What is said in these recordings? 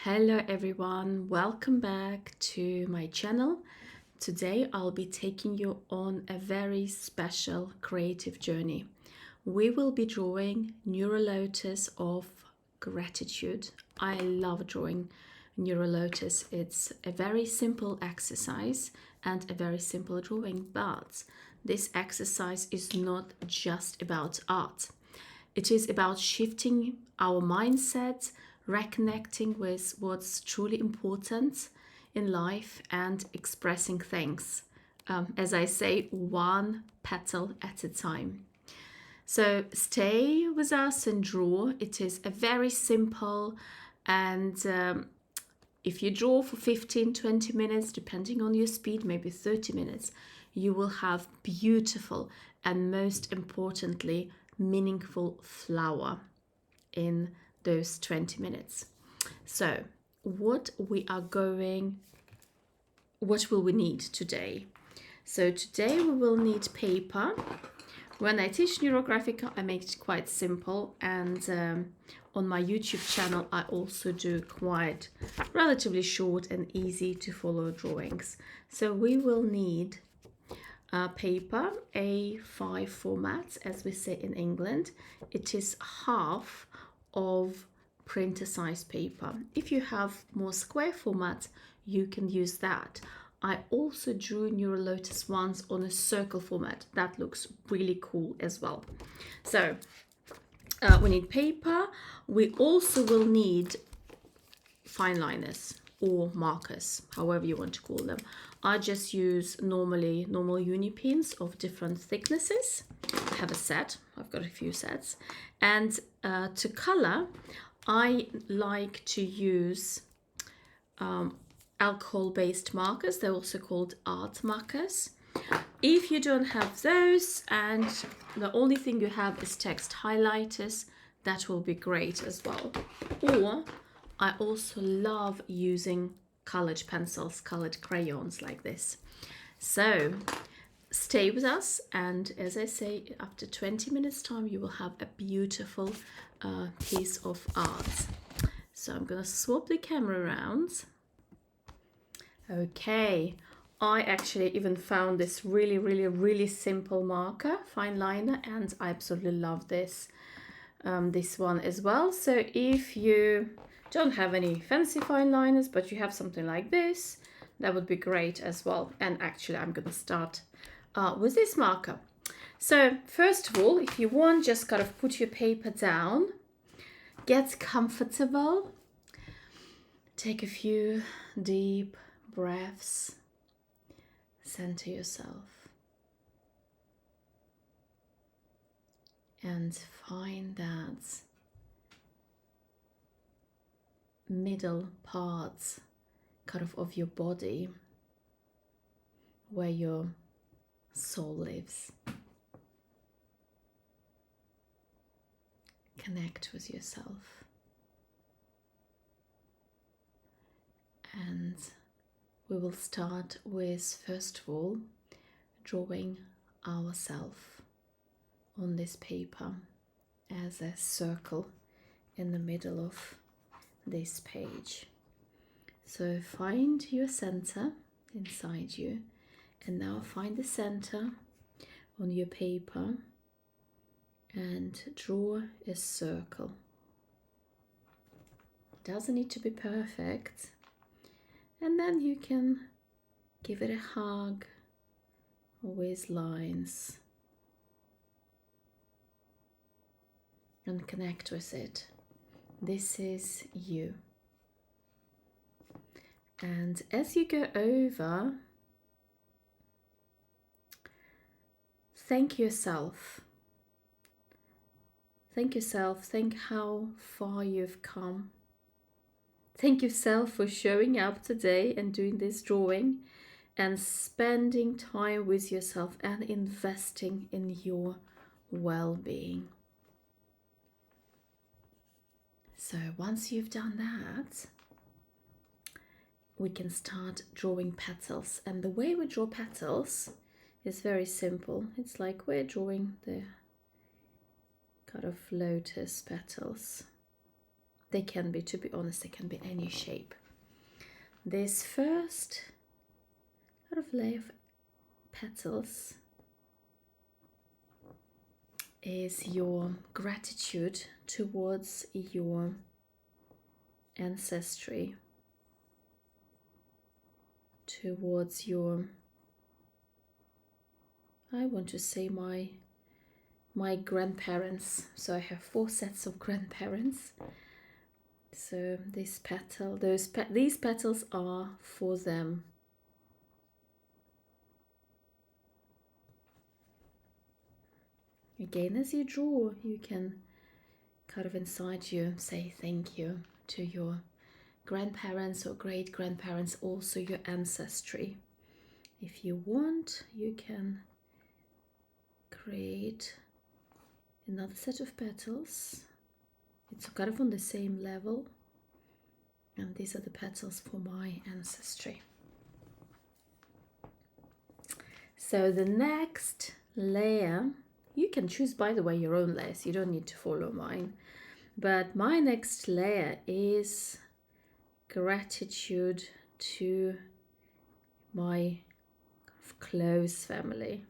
Hello everyone, welcome back to my channel. Today I'll be taking you on a very special creative journey. We will be drawing NeuroLotus of gratitude. I love drawing NeuroLotus. It's a very simple exercise and a very simple drawing, but this exercise is not just about art. It is about shifting our mindset, reconnecting with what's truly important in life, and expressing things. As I say, one petal at a time. So stay with us and draw. It is a very simple, and if you draw for 15-20 minutes, depending on your speed, maybe 30 minutes, you will have beautiful and, most importantly, meaningful flower in those 20 minutes. So what will we need today? So today we will need paper. When I teach NeuroGraphica, I make it quite simple, and on my YouTube channel I also do quite relatively short and easy to follow drawings. So we will need paper, A5 format, as we say in England. It is half of printer size paper. If you have more square format, you can use that. I also drew NeuroLotus once on a circle format. That looks really cool as well. So we need paper. We also will need fine liners or markers, however you want to call them. I just use normal uni pins of different thicknesses. I have a set, I've got a few sets. And to color, I like to use alcohol-based markers. They're also called art markers. If you don't have those and the only thing you have is text highlighters, that will be great as well. Or I also love using colored pencils, colored crayons like this. So stay with us, and as I say, after 20 minutes time you will have a beautiful piece of art. So I'm gonna swap the camera around. Okay, I actually even found this really simple marker, fine liner, and I absolutely love this one as well. So if you don't have any fancy fine liners, but you have something like this, that would be great as well. And actually I'm going to start with this marker. So first of all, if you want, just kind of put your paper down, get comfortable, take a few deep breaths, center yourself, and find that middle part kind of your body where your soul lives. Connect with yourself, and we will start with, first of all, drawing ourselves on this paper as a circle in the middle of this page. So find your center inside you, and now find the center on your paper and draw a circle. It doesn't need to be perfect, and then you can give it a hug with lines and connect with it. This is you. And as you go over, thank yourself. Thank yourself. Think how far you've come. Thank yourself for showing up today and doing this drawing and spending time with yourself and investing in your well-being. So once you've done that, we can start drawing petals. And the way we draw petals is very simple. It's like we're drawing the kind of lotus petals. They can be, to be honest, they can be any shape. This first kind of layer of petals is your gratitude towards your ancestry, towards your, I want to say my grandparents. So I have 4 sets of grandparents. So this petal, these petals are for them. Again, as you draw, you can kind of inside you say thank you to your grandparents or great-grandparents, also your ancestry. If you want, you can create another set of petals. It's kind of on the same level, and these are the petals for my ancestry. So the next layer, you can choose, by the way, your own layers. You don't need to follow mine. But my next layer is gratitude to my close family.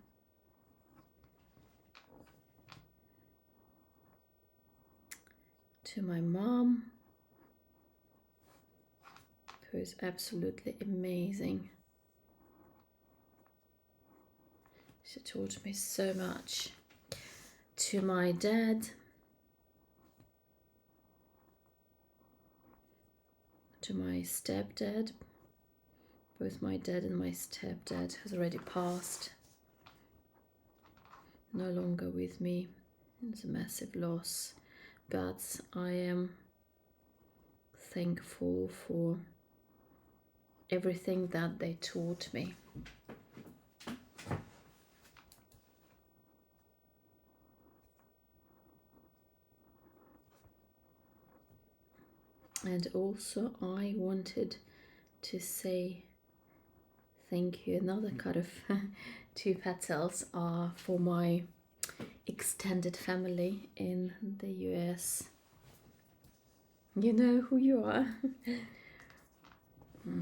To my mom, who is absolutely amazing. She taught me so much. To my dad, to my stepdad. Both my dad and my stepdad has already passed. No longer with me. It's a massive loss. But I am thankful for everything that they taught me. And also I wanted to say thank you. Another kind of 2 petals are for my extended family in the US. You know who you are.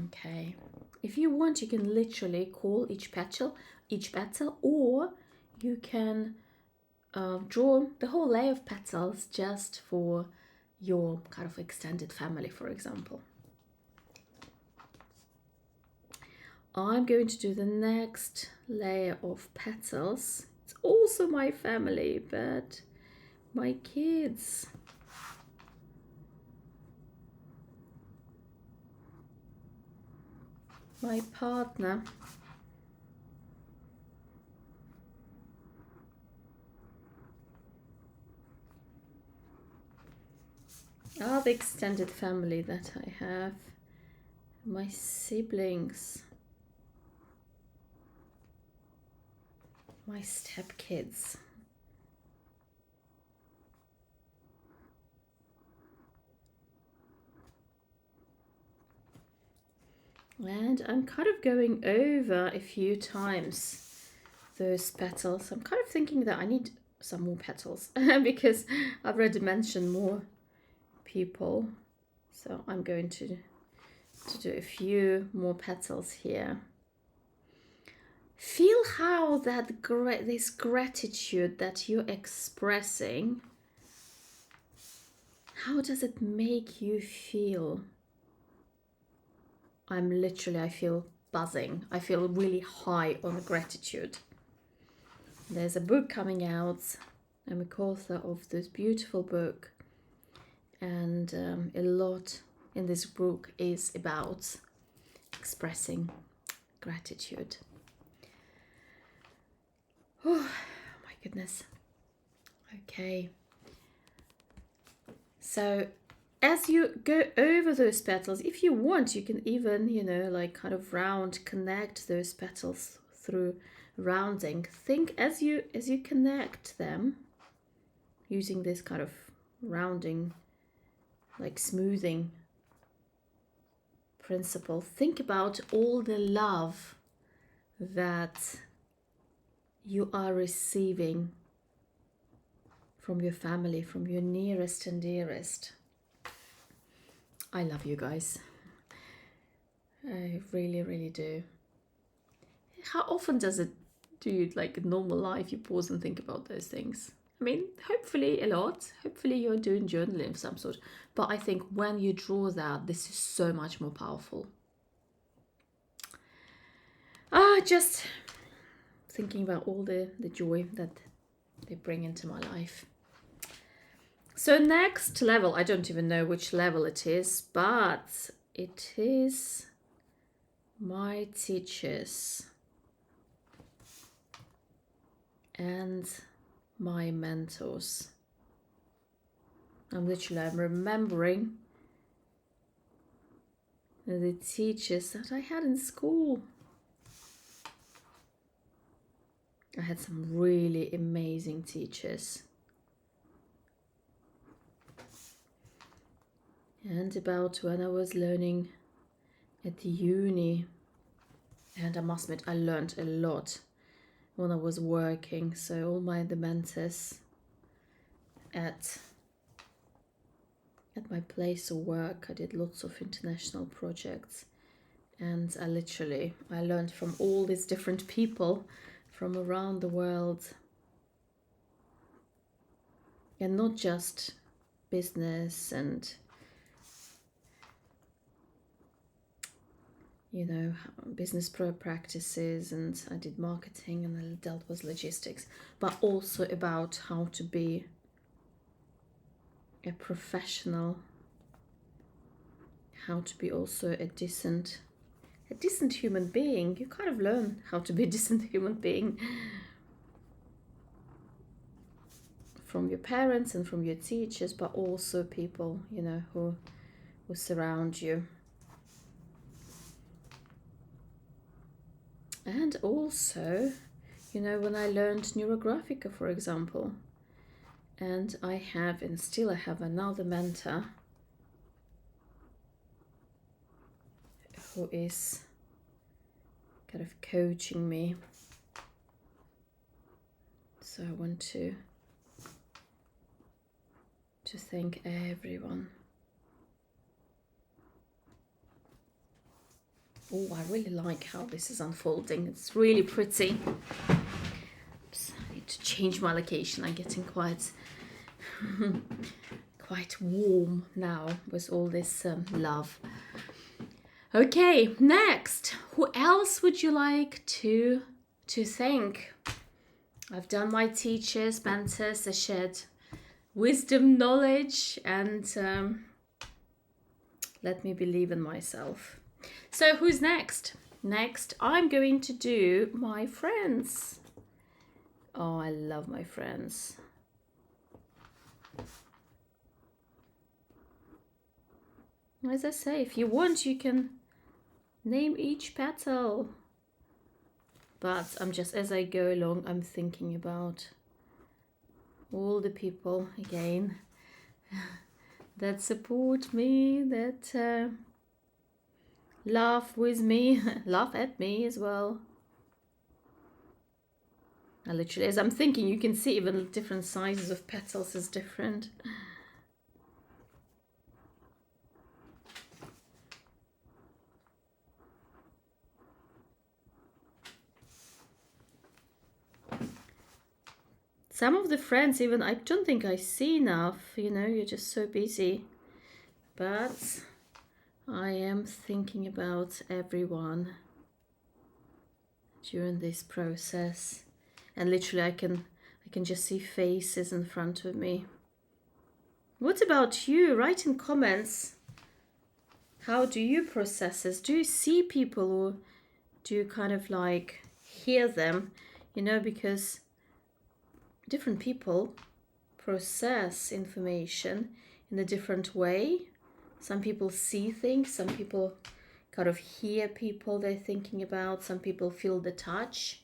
Okay. If you want, you can literally call each petal, or you can draw the whole layer of petals just for your kind of extended family, for example. I'm going to do the next layer of petals. It's also my family, but my kids. My partner. The extended family that I have. My siblings. My stepkids. And I'm kind of going over a few times those petals. I'm kind of thinking that I need some more petals because I've already mentioned more people. So I'm going to do a few more petals here. Feel how this gratitude that you're expressing, how does it make you feel? I feel buzzing. I feel really high on gratitude. There's a book coming out. I'm a co-author of this beautiful book. And a lot in this book is about expressing gratitude. Oh my goodness. Okay. So as you go over those petals, if you want, you can even, like kind of connect those petals through rounding. Think as you connect them using this kind of rounding, like smoothing principle, think about all the love that you are receiving from your family, from your nearest and dearest. I love you guys. I really, really do. How often do you, like normal life, you pause and think about those things? I mean, hopefully a lot. Hopefully you're doing journaling of some sort. But I think when you draw that, this is so much more powerful. Just thinking about all the joy that they bring into my life. So next level, I don't even know which level it is, but it is my teachers and my mentors. I'm remembering the teachers that I had in school. I had some really amazing teachers. And about when I was learning at the uni, and I must admit I learned a lot when I was working. So all the mentors at my place of work, I did lots of international projects, and I learned from all these different people from around the world, and not just business and business practices, and I did marketing and I dealt with logistics, but also about how to be a professional, how to be also a decent human being. You kind of learn how to be a decent human being from your parents and from your teachers, but also people, who surround you. And also, when I learned NeuroGraphica, for example, and I have another mentor who is kind of coaching me. So I want to thank everyone. Oh, I really like how this is unfolding. It's really pretty. Oops, I need to change my location. I'm getting quite warm now with all this love. Okay, next. Who else would you like to thank? I've done my teachers, mentors, they shared wisdom, knowledge, and let me believe in myself. So who's next? Next, I'm going to do my friends. Oh, I love my friends. As I say, if you want, you can name each petal. But I'm just, as I go along, I'm thinking about all the people again that support me, that laugh with me, laugh at me as well. I literally, as I'm thinking, you can see even different sizes of petals is different. Some of the friends even, I don't think I see enough, you're just so busy. But I am thinking about everyone during this process, and literally I can just see faces in front of me. What about you? Write in comments. How do you process this? Do you see people, or do you kind of like hear them? Because different people process information in a different way. Some people see things, some people kind of hear people they're thinking about, some people feel the touch.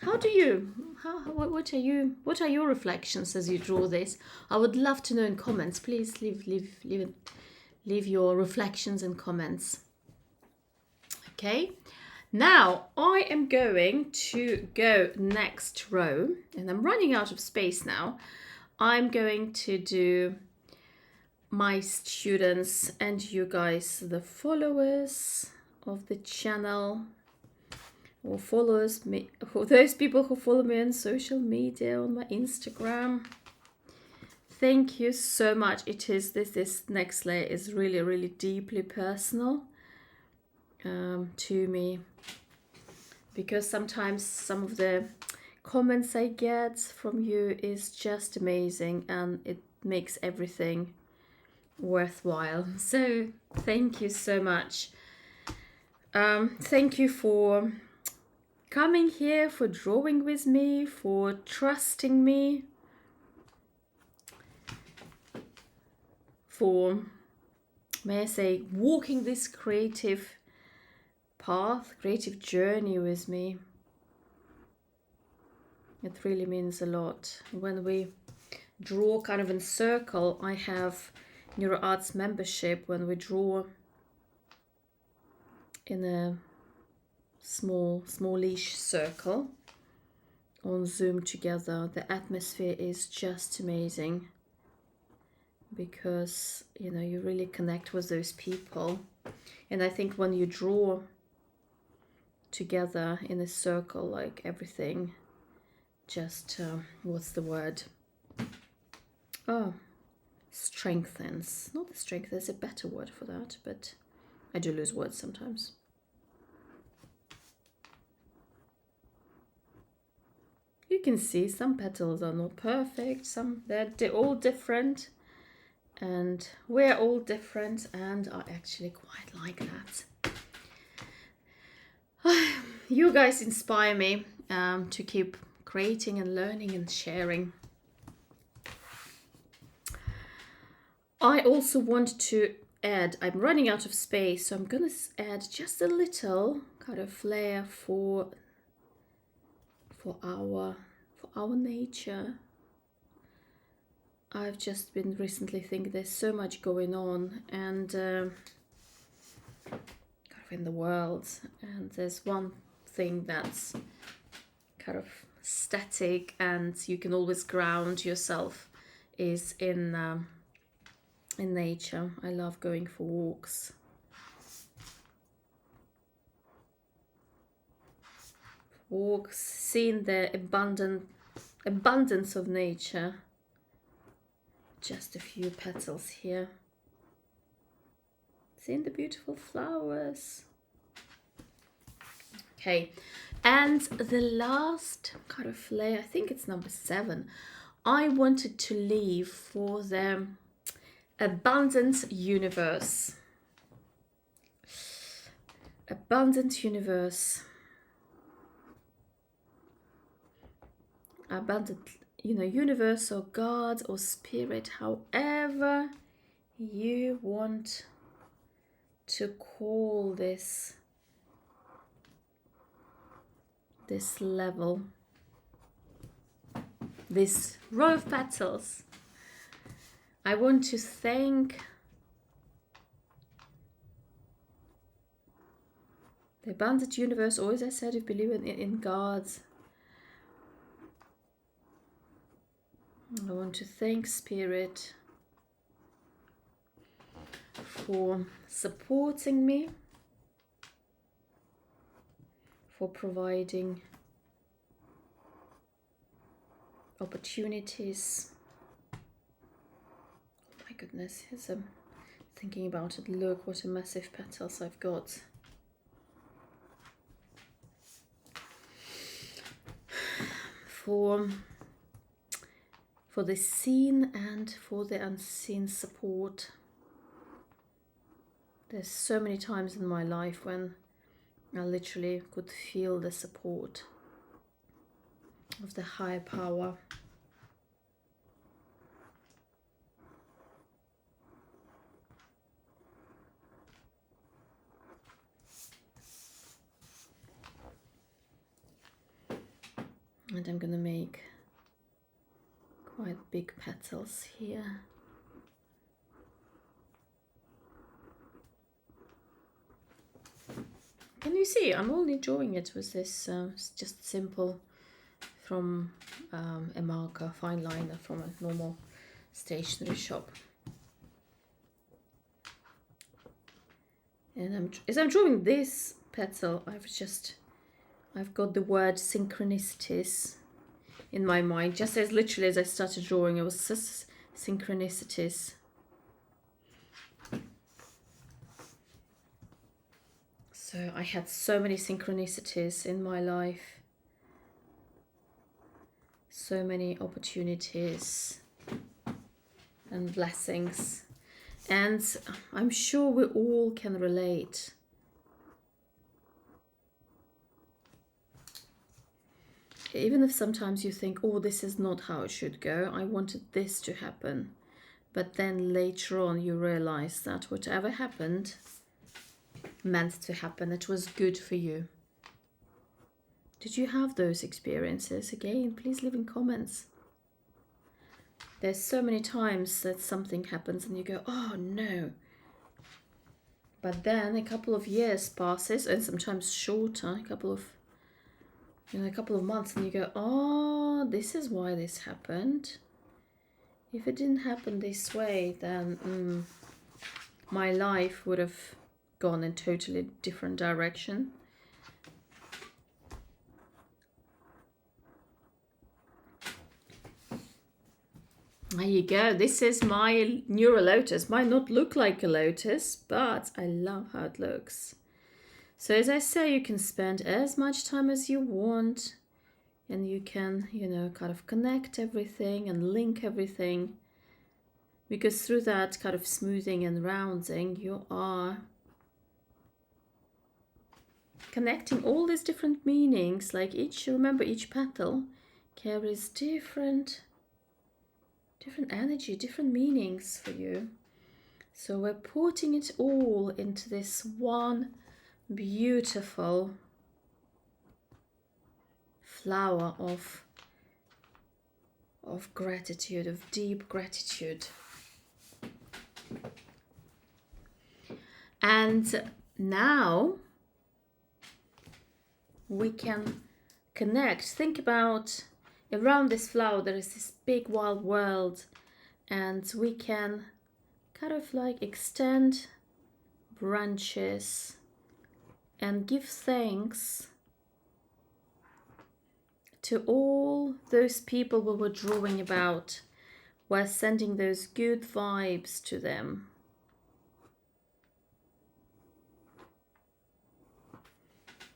What are your reflections as you draw this? I would love to know in comments. Please leave your reflections in comments. Okay, now I am going to go next row, and I'm running out of space now. I'm going to do my students and you guys, the followers of the channel, or followers me, or those people who follow me on social media, on my Instagram. Thank you so much. It is this next layer is really deeply personal to me, because sometimes some of the comments I get from you is just amazing, and it makes everything worthwhile. So thank you so much. Thank you for coming here, for drawing with me, for trusting me, for, may I say, walking this creative path, creative journey with me. It really means a lot. When we draw kind of in circle, I have NeuroArts membership. When we draw in a smallish circle on Zoom together, the atmosphere is just amazing, because you know, you really connect with those people. And I think when you draw together in a circle, like, everything just what's the word, strengthens. Not the strength, there's a better word for that, but I do lose words sometimes. You can see some petals are not perfect, some they're all different, and we're all different, and I actually quite like that. You guys inspire me to keep creating and learning and sharing. I also want to add, I'm running out of space, so I'm gonna add just a little kind of flair for our nature. I've just been recently thinking there's so much going on, and kind of in the world, and there's one thing that's kind of static and you can always ground yourself, is in nature. I love going for walks. Seeing the abundance of nature. Just a few petals here. Seeing the beautiful flowers. Okay, and the last kind of layer, I think it's number 7, I wanted to leave for the abundant universe. Abundant universe. Abundant, you know, universe or God or spirit, however you want to call this level, this row of petals. I want to thank the abundant universe, or as I said, if you believe in God. I want to thank Spirit for supporting me, for providing opportunities. Oh my goodness, here's thinking about it. Look what a massive petals I've got. For the seen and for the unseen support. There's so many times in my life when I literally could feel the support of the higher power. And I'm gonna make quite big petals here. Can you see? I'm only drawing it with this just simple from a marker, fine liner from a normal stationery shop. And as I'm drawing this petal, I've got the word synchronicities in my mind. Just as literally as I started drawing, it was just synchronicities. So I had so many synchronicities in my life. So many opportunities and blessings. And I'm sure we all can relate. Even if sometimes you think, oh, this is not how it should go. I wanted this to happen. But then later on you realize that whatever happened meant to happen. It was good for you. Did you have those experiences? Again, please leave in comments. There's so many times that something happens and you go, oh no. But then a couple of years passes, and sometimes shorter, a couple of months, and you go, oh, this is why this happened. If it didn't happen this way, then my life would have gone in a totally different direction. There you go. This is my NeuroLotus. Might not look like a lotus, but I love how it looks. So as I say, you can spend as much time as you want, and you can, kind of connect everything and link everything, because through that kind of smoothing and rounding, you are connecting all these different meanings. Like remember each petal carries different energy, different meanings for you. So we're putting it all into this one beautiful flower of gratitude, of deep gratitude. And now we can connect. Think about, around this flower there is this big wild world, and we can kind of like extend branches and give thanks to all those people we were drawing about. We're sending those good vibes to them.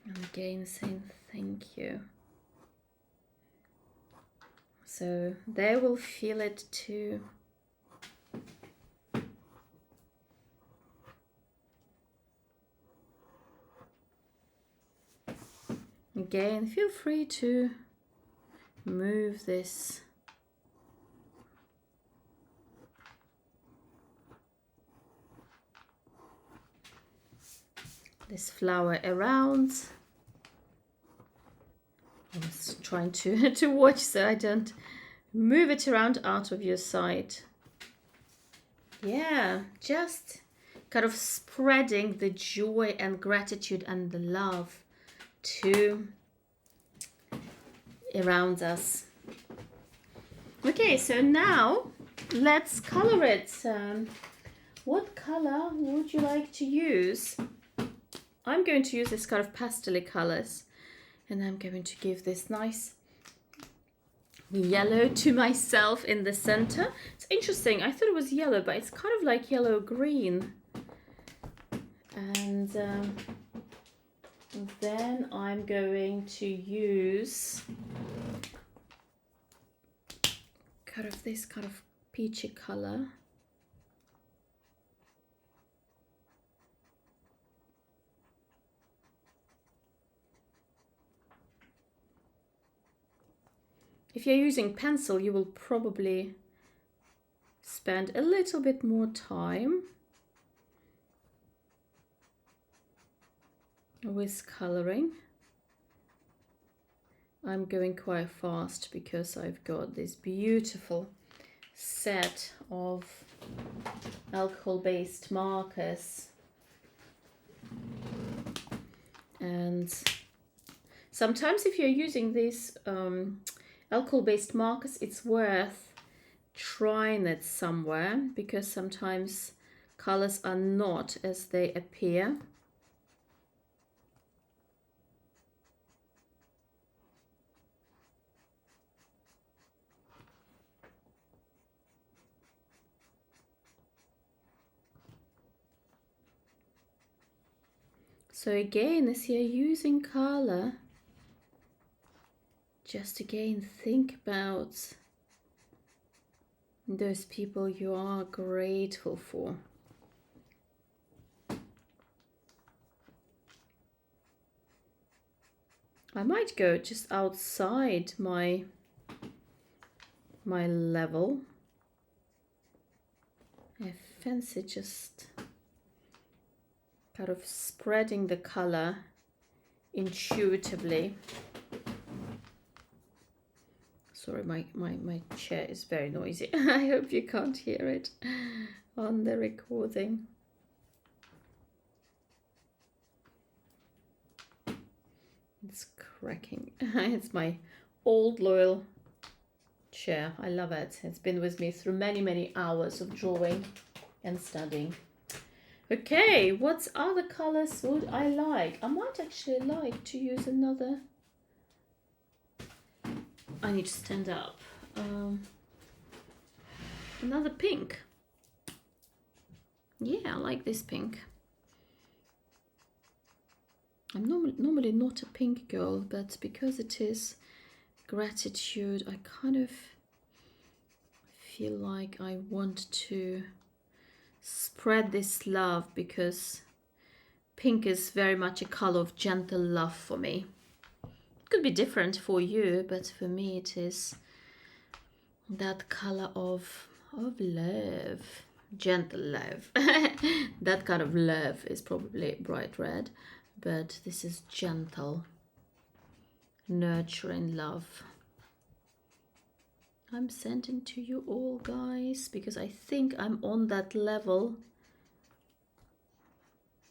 And again, saying thank you. So they will feel it too. Again, feel free to move this flower around. I was trying to watch so I don't move it around out of your sight. Yeah, just kind of spreading the joy and gratitude and the love to around us. Okay, so now let's color it. What color would you like to use? I'm going to use this kind of pastel colors, and I'm going to give this nice yellow to myself in the center. It's interesting, I thought it was yellow, but it's kind of like yellow-green. And then I'm going to use kind of this kind of peachy color. If you're using pencil, you will probably spend a little bit more time with coloring. I'm going quite fast because I've got this beautiful set of alcohol-based markers, and sometimes if you're using these alcohol-based markers, it's worth trying it somewhere, because sometimes colors are not as they appear. So again, as you're using color, just again think about those people you are grateful for. I might go just outside my level. I fancy just kind of spreading the color intuitively. Sorry, my chair is very noisy. I hope you can't hear it on the recording. It's cracking. It's my old loyal chair. I love it. It's been with me through many hours of drawing and studying. Okay, what other colors would I like? I might actually like to use another. I need to stand up. Another pink. Yeah, I like this pink. I'm normally not a pink girl, but because it is gratitude, I kind of feel like I want to spread this love, because pink is very much a color of gentle love for me. It could be different for you, but for me it is that color of love, gentle love. That kind of love is probably bright red, but this is gentle, nurturing love. I'm sending to you all, guys, because I think I'm on that level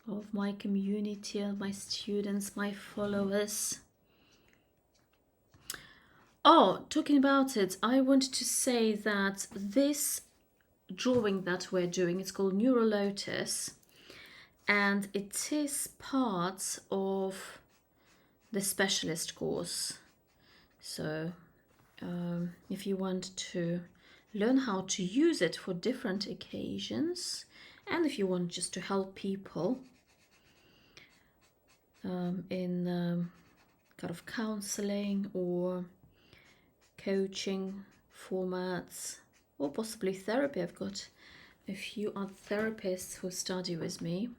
of my community, of my students, my followers. Oh, talking about it, I want to say that this drawing that we're doing is called NeuroLotus, and it is part of the specialist course. So if you want to learn how to use it for different occasions, and if you want just to help people in kind of counseling or coaching formats, or possibly therapy. I've got a few other therapists who study with me.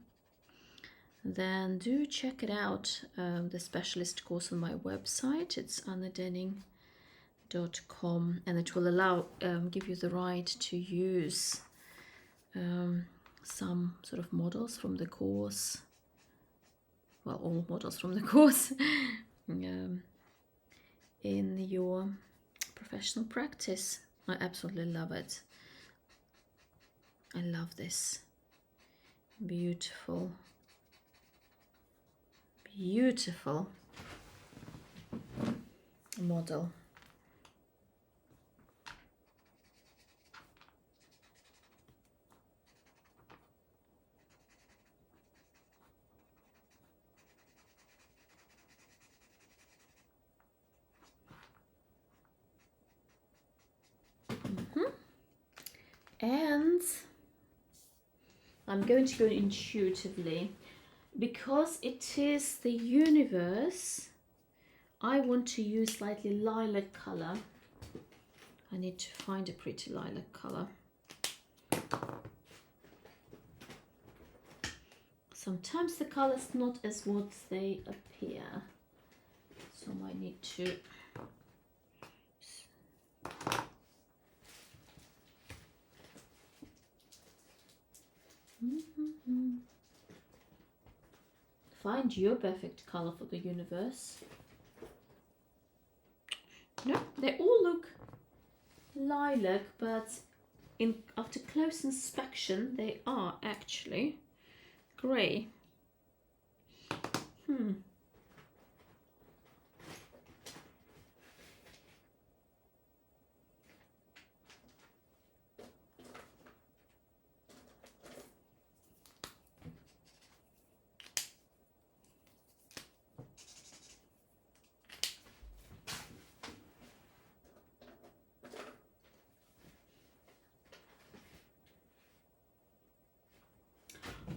Then do check it out, the specialist course on my website. It's annadenning.com, and it will allow give you the right to use some sort of models from the course, well, all models from the course in your professional practice. I absolutely love it. I love this beautiful model. And I'm going to go intuitively, because it is the universe. I want to use slightly lilac color. I need to find a pretty lilac color. Sometimes the color's not as what they appear, so I need to find your perfect color for the universe. No, they all look lilac, but after close inspection they are actually grey.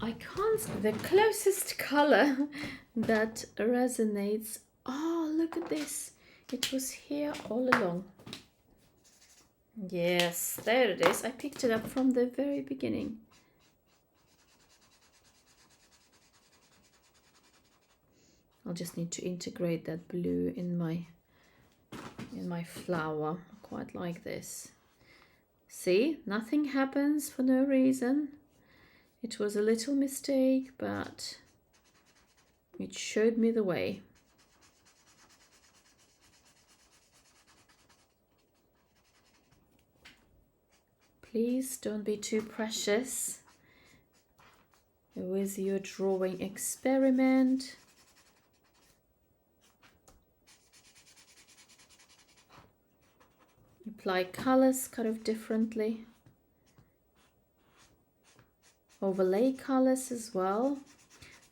I can't, the closest color that resonates. Oh, look at this. It was here all along. Yes, there it is. I picked it up from the very beginning. I'll just need to integrate that blue in my flower. I quite like this. See, nothing happens for no reason. It was a little mistake, but it showed me the way. Please don't be too precious with your drawing experiment. Apply colors kind of differently. Overlay colors as well.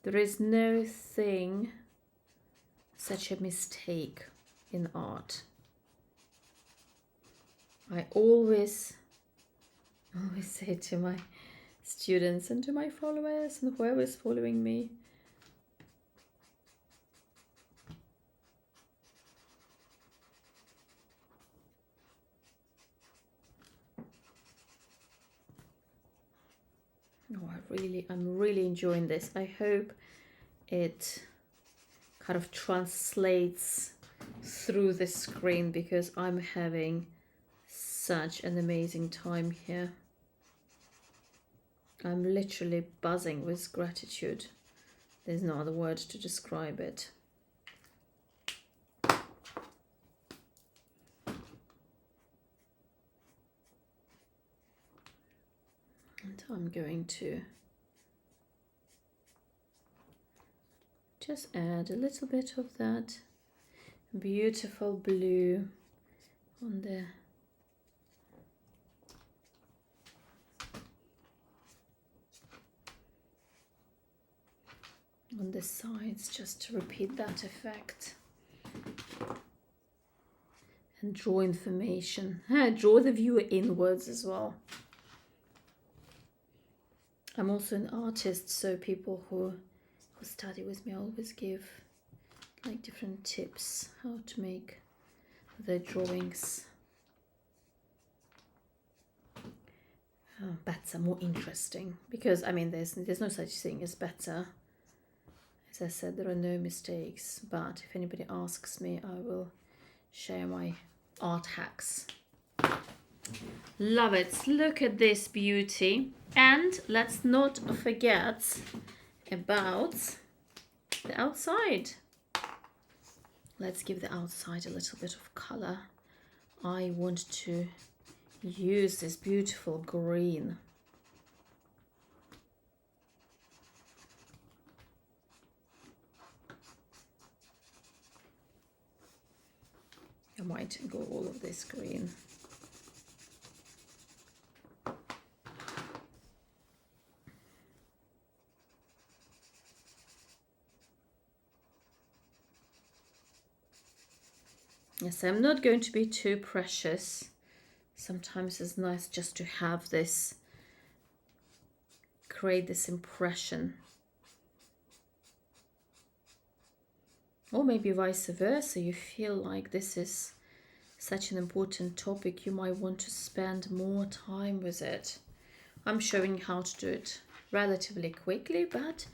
There is no thing such a mistake in art. I always say to my students and to my followers and whoever is following me, I'm really enjoying this. I hope it kind of translates through the screen because I'm having such an amazing time here. I'm literally buzzing with gratitude. There's no other word to describe it. And I'm going to just add a little bit of that beautiful blue on the sides, just to repeat that effect and draw information. Draw the viewer inwards as well. I'm also an artist, so people who study with me always give like different tips how to make their drawings better, more interesting, because I mean there's no such thing as better. As I said, there are no mistakes, but if anybody asks me, I will share my art hacks. Love it. Look at this beauty. And let's not forget about the outside. Let's give the outside a little bit of color. I want to use this beautiful green. I might go all of this green. Yes, I'm not going to be too precious. Sometimes it's nice just to have this, create this impression. Or maybe vice versa, you feel like this is such an important topic, you might want to spend more time with it. I'm showing you how to do it relatively quickly, but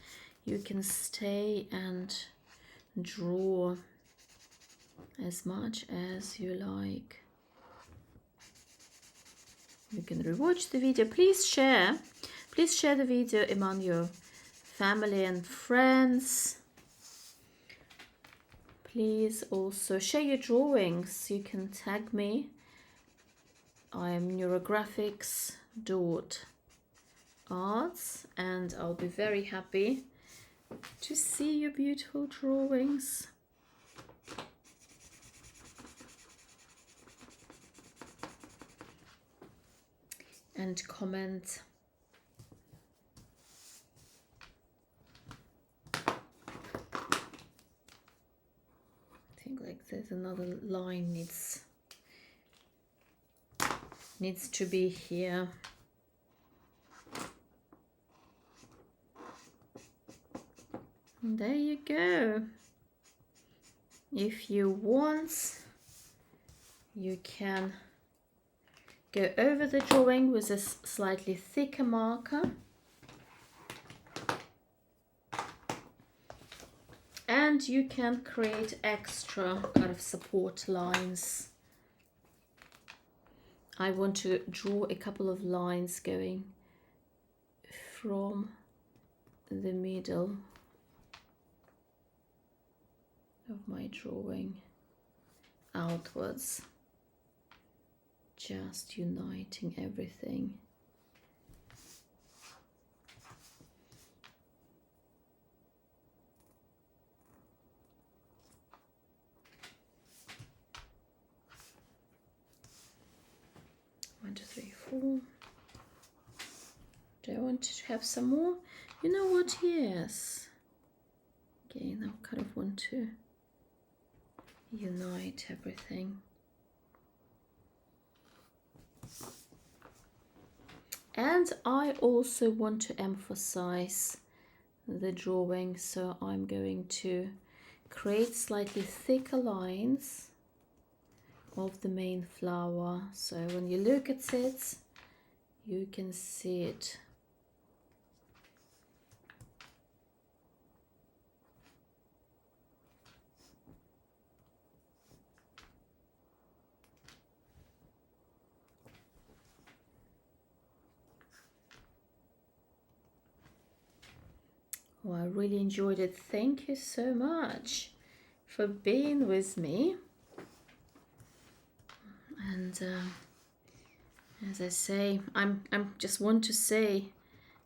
you can stay and draw as much as you like. You can rewatch the video. Please share the video among your family and friends. Please also share your drawings. You can tag me. I'm NeuroGraphics.arts and I'll be very happy to see your beautiful drawings. And comment. I think like there's another line needs to be here. And there you go. If you want, you can go over the drawing with a slightly thicker marker. And you can create extra kind of support lines. I want to draw a couple of lines going from the middle of my drawing outwards, just uniting everything. One, two, three, four. Do I want to have some more? You know what? Yes. Again, I kind of want to unite everything. And I also want to emphasize the drawing, so I'm going to create slightly thicker lines of the main flower, so when you look at it, you can see it. Oh, I really enjoyed it. Thank you so much for being with me. And as I say, I'm just want to say,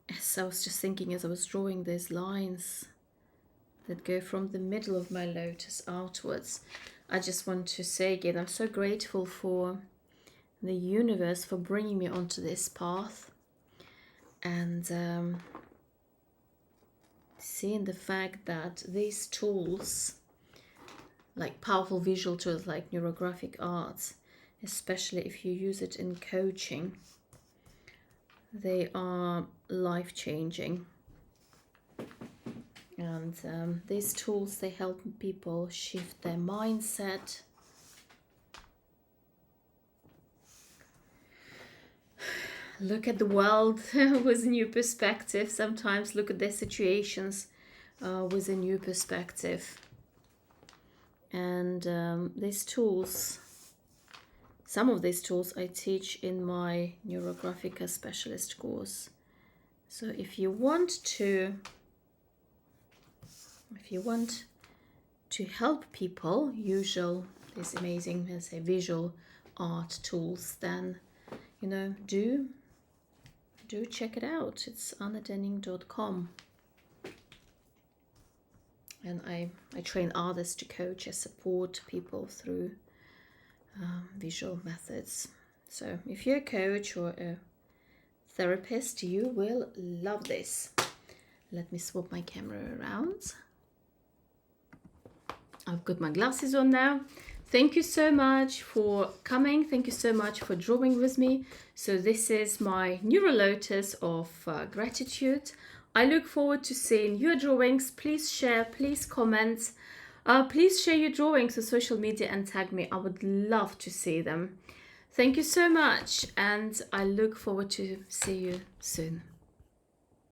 as I was just thinking as I was drawing these lines that go from the middle of my lotus outwards, I just want to say again, I'm so grateful for the universe for bringing me onto this path, and seeing the fact that these tools, like powerful visual tools like neurographic arts, especially if you use it in coaching, they are life-changing. And these tools, they help people shift their mindset, look at the world with a new perspective, sometimes look at their situations with a new perspective. And these tools, some of these tools I teach in my NeuroGraphica Specialist course. So if you want to help people use these amazing, let's say, visual art tools, then, you know, do check it out. It's annadenning.com. And I train artists to coach and support people through visual methods. So if you're a coach or a therapist, you will love this. Let me swap my camera around. I've got my glasses on now. Thank you so much for coming. Thank you so much for drawing with me. So this is my NeuroLotus of gratitude. I look forward to seeing your drawings. Please share, please comment. Please share your drawings on social media and tag me. I would love to see them. Thank you so much, and I look forward to see you soon.